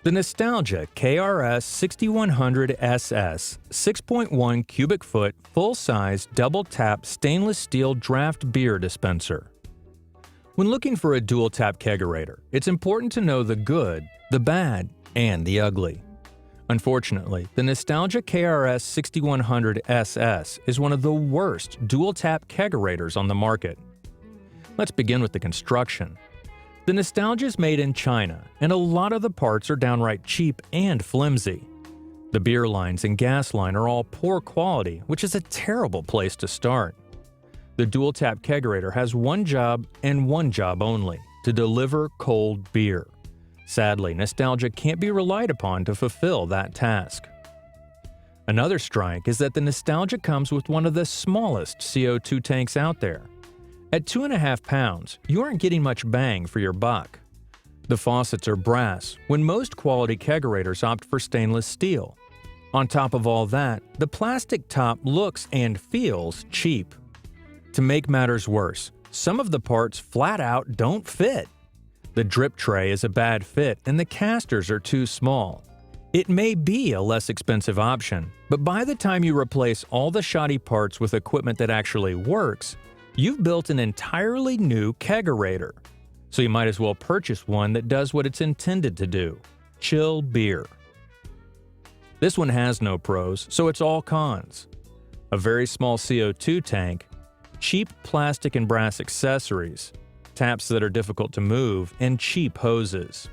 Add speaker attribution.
Speaker 1: The Nostalgia KRS6100SS 6.1 cubic foot full-size double-tap stainless steel draft beer dispenser. When looking for a dual-tap kegerator, it's important to know the good, the bad, and the ugly. Unfortunately, the Nostalgia KRS6100SS is one of the worst dual-tap kegerators on the market. Let's begin with the construction. The Nostalgia is made in China, and a lot of the parts are downright cheap and flimsy. The beer lines and gas line are all poor quality, which is a terrible place to start. The dual-tap kegerator has one job and one job only: to deliver cold beer. Sadly, Nostalgia can't be relied upon to fulfill that task. Another strike is that the Nostalgia comes with one of the smallest CO2 tanks out there. At 2.5 pounds, you aren't getting much bang for your buck. The faucets are brass, when most quality kegerators opt for stainless steel. On top of all that, the plastic top looks and feels cheap. To make matters worse, some of the parts flat out don't fit. The drip tray is a bad fit and the casters are too small. It may be a less expensive option, but by the time you replace all the shoddy parts with equipment that actually works, you've built an entirely new kegerator. So you might as well purchase one that does what it's intended to do: chill beer. This one has no pros, so it's all cons. A very small CO2 tank, cheap plastic and brass accessories, taps that are difficult to move, and cheap hoses.